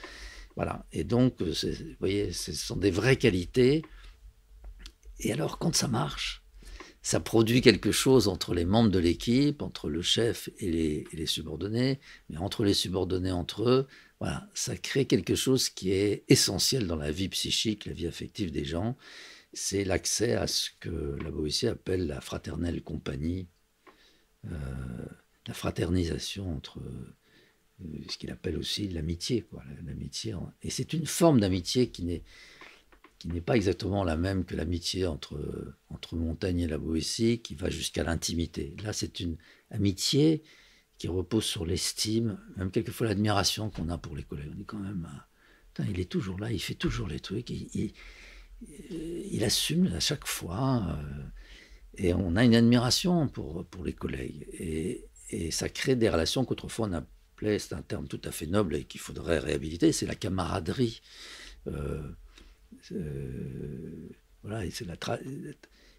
Speaker 1: Voilà. Et donc, vous voyez, ce sont des vraies qualités. Et alors, quand ça marche, ça produit quelque chose entre les membres de l'équipe, entre le chef et les subordonnés, mais entre les subordonnés entre eux, voilà, ça crée quelque chose qui est essentiel dans la vie psychique, la vie affective des gens. C'est l'accès à ce que la Boétie appelle la fraternelle compagnie, la fraternisation entre ce qu'il appelle aussi l'amitié, quoi, l'amitié. Et c'est une forme d'amitié qui n'est pas exactement la même que l'amitié entre Montaigne et la Boétie, qui va jusqu'à l'intimité. Là, c'est une amitié qui repose sur l'estime, même quelquefois l'admiration qu'on a pour les collègues. On dit quand même, il est toujours là, il fait toujours les trucs, il assume à chaque fois, et on a une admiration pour les collègues. Et ça crée des relations qu'autrefois on appelait, c'est un terme tout à fait noble et qu'il faudrait réhabiliter, c'est la camaraderie. Voilà, et c'est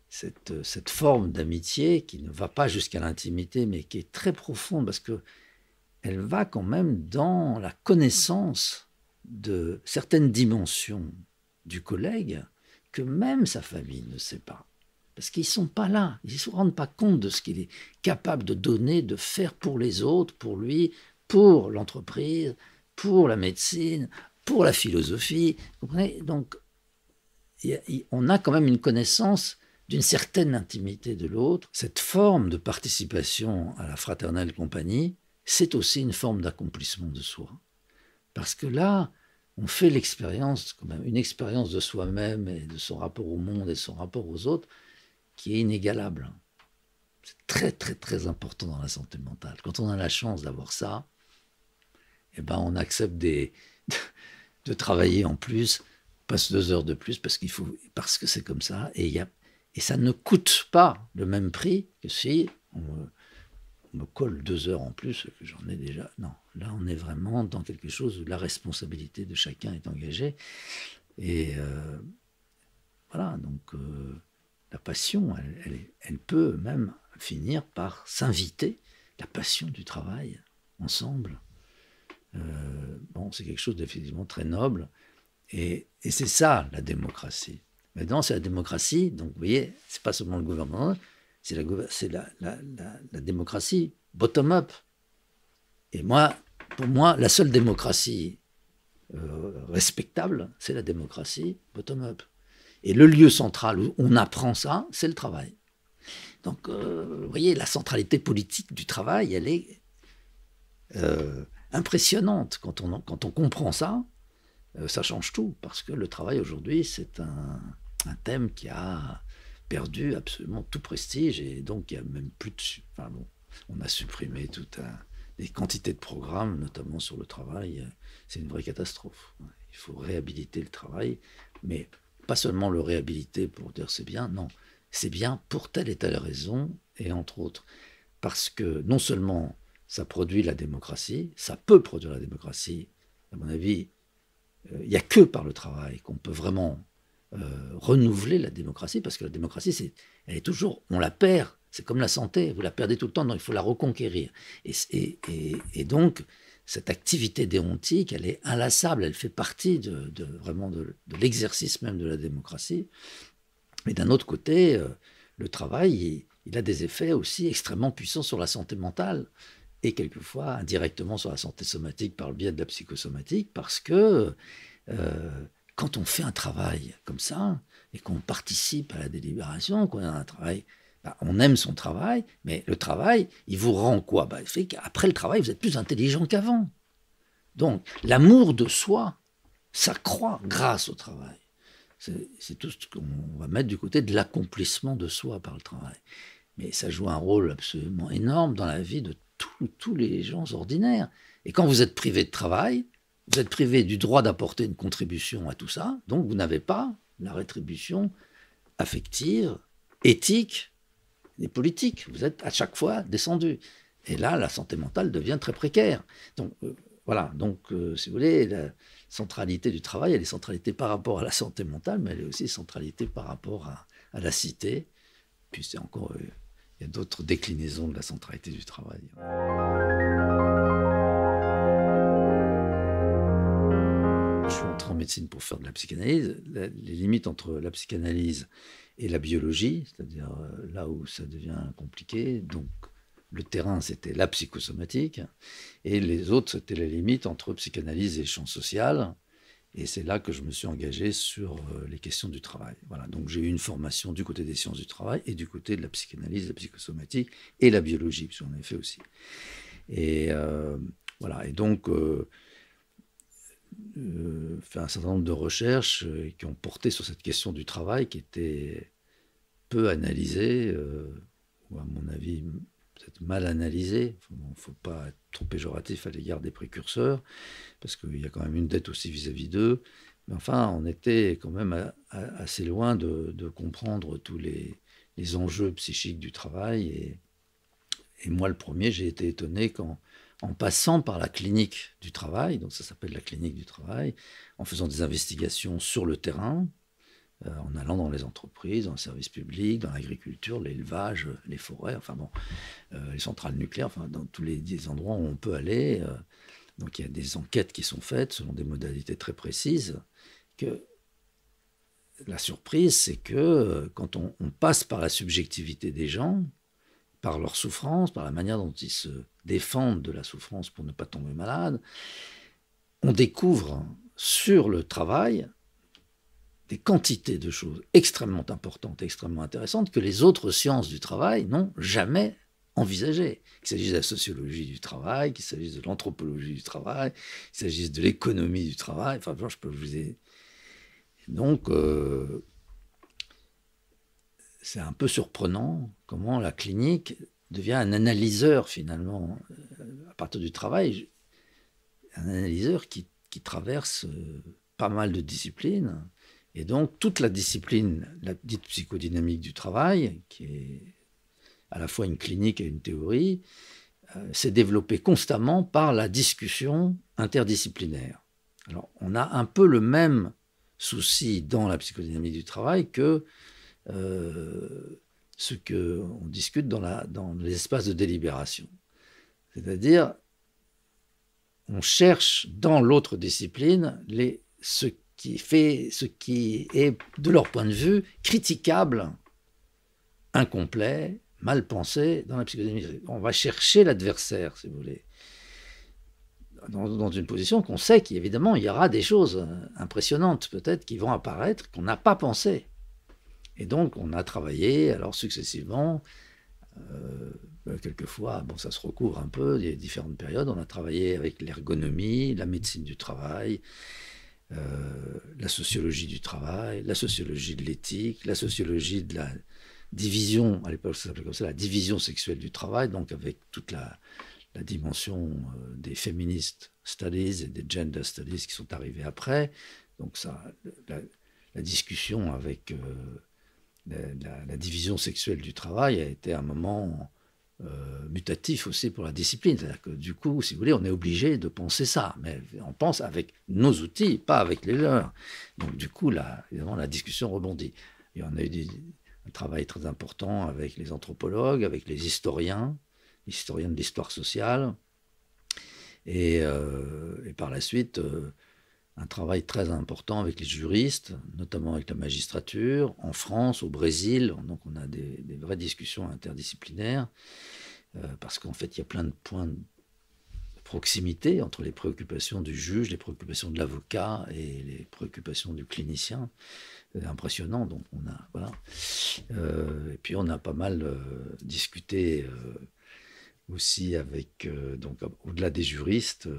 Speaker 1: cette forme d'amitié qui ne va pas jusqu'à l'intimité, mais qui est très profonde, parce qu'elle va quand même dans la connaissance de certaines dimensions du collègue que même sa famille ne sait pas. Parce qu'ils ne sont pas là, ils ne se rendent pas compte de ce qu'il est capable de donner, de faire pour les autres, pour lui, pour l'entreprise, pour la médecine, pour la philosophie. Vous comprenez ? Donc, on a quand même une connaissance d'une certaine intimité de l'autre. Cette forme de participation à la fraternelle compagnie, c'est aussi une forme d'accomplissement de soi. Parce que là, on fait l'expérience, quand même, une expérience de soi-même et de son rapport au monde et de son rapport aux autres qui est inégalable. C'est très, très, très important dans la santé mentale. Quand on a la chance d'avoir ça, eh ben on accepte de travailler en plus, passe 2 heures de plus parce que c'est comme ça, et ça ne coûte pas le même prix que si on me colle 2 heures en plus que j'en ai déjà. Non, là on est vraiment dans quelque chose où la responsabilité de chacun est engagée, et voilà, donc la passion, elle peut même finir par s'inviter, la passion du travail ensemble. Bon, c'est quelque chose d'effectivement très noble. Et c'est ça, la démocratie. Maintenant, c'est la démocratie, donc vous voyez, c'est pas seulement le gouvernement, c'est la démocratie bottom-up. Et pour moi, la seule démocratie respectable, c'est la démocratie bottom-up. Et le lieu central où on apprend ça, c'est le travail. Donc, vous voyez, la centralité politique du travail, elle est impressionnante quand on comprend ça. ça change tout, parce que le travail aujourd'hui, c'est un thème qui a perdu absolument tout prestige, et donc il n'y a même plus de... Enfin bon, on a supprimé des quantités de programmes, notamment sur le travail. C'est une vraie catastrophe. Il faut réhabiliter le travail, mais pas seulement le réhabiliter pour dire c'est bien, non, c'est bien pour telle et telle raison, et entre autres, parce que non seulement ça produit la démocratie, ça peut produire la démocratie, à mon avis, il n'y a que par le travail qu'on peut vraiment renouveler la démocratie, parce que la démocratie, elle est toujours, on la perd, c'est comme la santé, vous la perdez tout le temps, donc il faut la reconquérir. Et donc, cette activité déontique, elle est inlassable, elle fait partie vraiment de l'exercice même de la démocratie. Mais d'un autre côté, le travail, il a des effets aussi extrêmement puissants sur la santé mentale, et quelquefois indirectement sur la santé somatique par le biais de la psychosomatique, parce que quand on fait un travail comme ça, et qu'on participe à la délibération, qu'on a un travail, on aime son travail, mais le travail, il vous rend quoi? Il fait qu'après le travail, vous êtes plus intelligent qu'avant. Donc, l'amour de soi s'accroît grâce au travail. C'est tout ce qu'on va mettre du côté de l'accomplissement de soi par le travail. Mais ça joue un rôle absolument énorme dans la vie de tous les gens ordinaires. Et quand vous êtes privé de travail, vous êtes privé du droit d'apporter une contribution à tout ça, donc vous n'avez pas la rétribution affective, éthique et politique. Vous êtes à chaque fois descendu. Et là, la santé mentale devient très précaire. Donc, voilà. Donc, si vous voulez, la centralité du travail, elle est centralité par rapport à la santé mentale, mais elle est aussi centralité par rapport à la cité. Puis c'est encore... il y a d'autres déclinaisons de la centralité du travail. Je suis entré en médecine pour faire de la psychanalyse. Les limites entre la psychanalyse et la biologie, c'est-à-dire là où ça devient compliqué, donc le terrain, c'était la psychosomatique, et les autres, c'était les limites entre psychanalyse et champ social. Et c'est là que je me suis engagé sur les questions du travail. Voilà, donc j'ai eu une formation du côté des sciences du travail et du côté de la psychanalyse, la psychosomatique et la biologie, parce qu'on en a fait aussi. Et voilà, et donc fait un certain nombre de recherches qui ont porté sur cette question du travail, qui était peu analysée, ou à mon avis peut-être mal analysée. Il ne faut pas être trop péjoratif à l'égard des précurseurs, parce qu'il y a quand même une dette aussi vis-à-vis d'eux. Mais enfin, on était quand même assez loin de comprendre tous les enjeux psychiques du travail. Et moi, le premier, j'ai été étonné en passant par la clinique du travail, donc ça s'appelle la clinique du travail, en faisant des investigations sur le terrain, en allant dans les entreprises, dans le service public, dans l'agriculture, l'élevage, les forêts, enfin bon, les centrales nucléaires, enfin dans tous les endroits où on peut aller. Donc il y a des enquêtes qui sont faites selon des modalités très précises. Que la surprise, c'est que quand on passe par la subjectivité des gens, par leur souffrance, par la manière dont ils se défendent de la souffrance pour ne pas tomber malade, on découvre sur le travail des quantités de choses extrêmement importantes, extrêmement intéressantes, que les autres sciences du travail n'ont jamais envisagées. Qu'il s'agisse de la sociologie du travail, qu'il s'agisse de l'anthropologie du travail, qu'il s'agisse de l'économie du travail, enfin, je peux vous aider. Donc, c'est un peu surprenant comment la clinique devient un analyseur, finalement, à partir du travail, un analyseur qui traverse pas mal de disciplines. Et donc, toute la discipline, la dite psychodynamique du travail, qui est à la fois une clinique et une théorie, s'est développée constamment par la discussion interdisciplinaire. Alors, on a un peu le même souci dans la psychodynamique du travail que ce qu'on discute dans les espaces de délibération. C'est-à-dire, on cherche dans l'autre discipline ce qui est, de leur point de vue, critiquable, incomplet, mal pensé dans la psychodynamique. On va chercher l'adversaire, si vous voulez, dans une position qu'on sait qu'évidemment, il y aura des choses impressionnantes, peut-être, qui vont apparaître, qu'on n'a pas pensé. Et donc, on a travaillé, alors successivement, quelquefois, bon, ça se recouvre un peu, il y a différentes périodes, on a travaillé avec l'ergonomie, la médecine du travail, la sociologie du travail, la sociologie de l'éthique, la sociologie de la division, à l'époque ça s'appelait comme ça, la division sexuelle du travail, donc avec toute la dimension des feminist studies et des gender studies qui sont arrivés après. Donc ça, la discussion avec la division sexuelle du travail a été un moment mutatif aussi pour la discipline. C'est-à-dire que du coup, si vous voulez, on est obligé de penser ça, mais on pense avec nos outils, pas avec les leurs. Donc du coup, là, évidemment, la discussion rebondit. Et on a eu un travail très important avec les anthropologues, avec les historiens de l'histoire sociale, et par la suite, un travail très important avec les juristes, notamment avec la magistrature, en France, au Brésil. Donc on a des vraies discussions interdisciplinaires, parce qu'en fait, il y a plein de points de proximité entre les préoccupations du juge, les préoccupations de l'avocat et les préoccupations du clinicien. C'est impressionnant. Donc on a, voilà. Et puis on a pas mal discuté aussi avec, donc au-delà des juristes,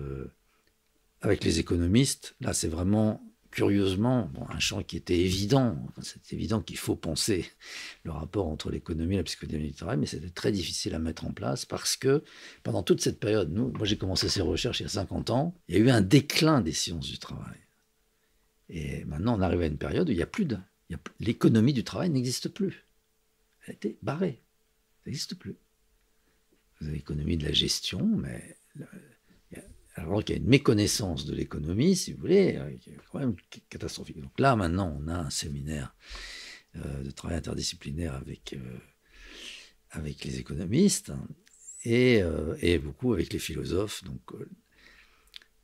Speaker 1: avec les économistes. Là, c'est vraiment, curieusement, un champ qui était évident. C'est évident qu'il faut penser le rapport entre l'économie et la psychodynamique du travail, mais c'était très difficile à mettre en place parce que pendant toute cette période, moi j'ai commencé ces recherches il y a 50 ans, il y a eu un déclin des sciences du travail. Et maintenant, on arrive à une période où il y a plus l'économie du travail n'existe plus. Elle a été barrée. Ça n'existe plus. Vous avez l'économie de la gestion, mais alors qu'il y a une méconnaissance de l'économie, si vous voulez, qui est quand même catastrophique. Donc là, maintenant, on a un séminaire de travail interdisciplinaire avec les économistes et beaucoup avec les philosophes. Donc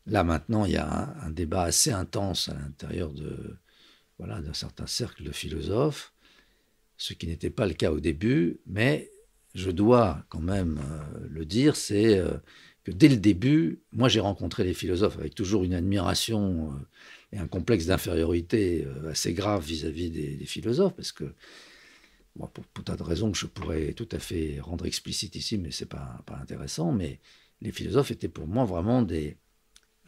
Speaker 1: là, maintenant, il y a un débat assez intense à l'intérieur d'un certain cercle de philosophes, ce qui n'était pas le cas au début, mais je dois quand même le dire, c'est que dès le début, moi j'ai rencontré les philosophes avec toujours une admiration et un complexe d'infériorité assez grave vis-à-vis des philosophes, parce que, bon, pour tas de raisons que je pourrais tout à fait rendre explicites ici, mais ce n'est pas intéressant, mais les philosophes étaient pour moi vraiment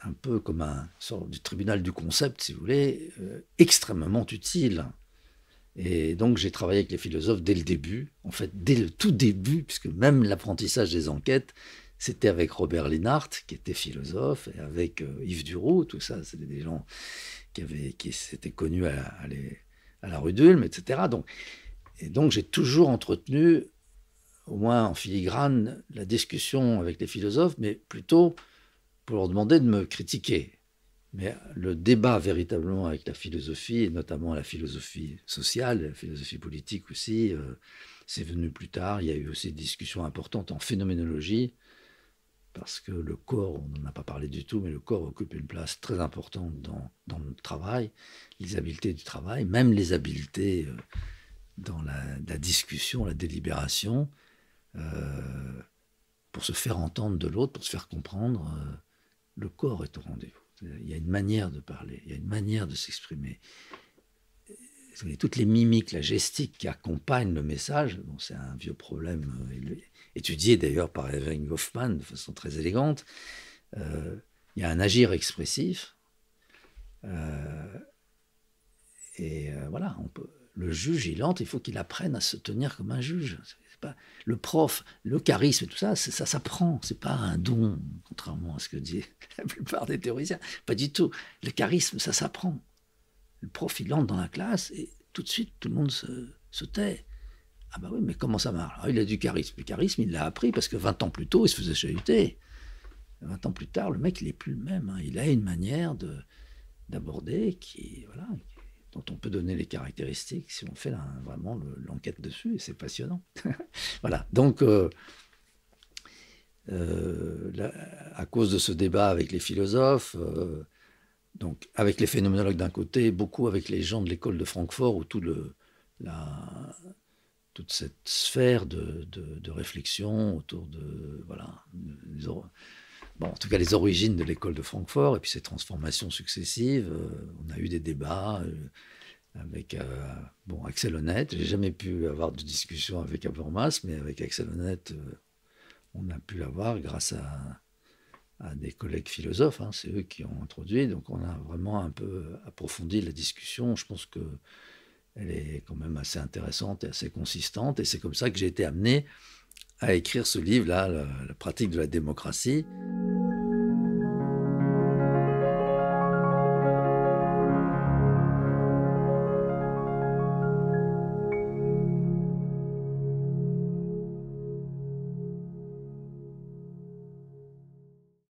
Speaker 1: un peu comme un sorte du tribunal du concept, si vous voulez, extrêmement utile. Et donc j'ai travaillé avec les philosophes dès le début, en fait dès le tout début, puisque même l'apprentissage des enquêtes, c'était avec Robert Linhart, qui était philosophe, et avec Yves Duroux, tout ça, c'était des gens qui s'étaient connus à la rue d'Ulm, etc. Donc j'ai toujours entretenu, au moins en filigrane, la discussion avec les philosophes, mais plutôt pour leur demander de me critiquer. Mais le débat véritablement avec la philosophie, et notamment la philosophie sociale, la philosophie politique aussi, c'est venu plus tard. Il y a eu aussi des discussions importantes en phénoménologie, parce que le corps, on n'en a pas parlé du tout, mais le corps occupe une place très importante dans le travail, les habiletés du travail, même les habiletés dans la discussion, la délibération, pour se faire entendre de l'autre, pour se faire comprendre, le corps est au rendez-vous. Il y a une manière de parler, il y a une manière de s'exprimer. Toutes les mimiques, la gestique qui accompagnent le message, bon, c'est un vieux problème étudié d'ailleurs par Erving Goffman de façon très élégante. Il y a un agir expressif. Voilà, le juge, il entre, il faut qu'il apprenne à se tenir comme un juge. Pas, le prof, le charisme et tout ça, ça s'apprend, c'est pas un don, contrairement à ce que disent la plupart des théoriciens. Pas du tout. Le charisme, ça s'apprend. Le prof, il entre dans la classe et tout de suite, tout le monde se tait. Ah bah oui, mais comment ça marche? Alors, il a du charisme. Le charisme, il l'a appris parce que 20 ans plus tôt, il se faisait chahuter. 20 ans plus tard, le mec, il n'est plus le même. Il a une manière d'aborder dont on peut donner les caractéristiques si on fait vraiment l'enquête dessus, et c'est passionnant. Voilà, donc à cause de ce débat avec les philosophes, donc avec les phénoménologues d'un côté, beaucoup avec les gens de l'école de Francfort, où toute cette sphère de réflexion autour en tout cas les origines de l'école de Francfort, et puis ces transformations successives, on a eu des débats avec Axel Honneth. J'ai jamais pu avoir de discussion avec Habermas, mais avec Axel Honneth, on a pu l'avoir grâce à des collègues philosophes, hein, c'est eux qui ont introduit, donc on a vraiment un peu approfondi la discussion. Je pense qu'elle est quand même assez intéressante et assez consistante, et c'est comme ça que j'ai été amené à écrire ce livre-là, la pratique de la démocratie.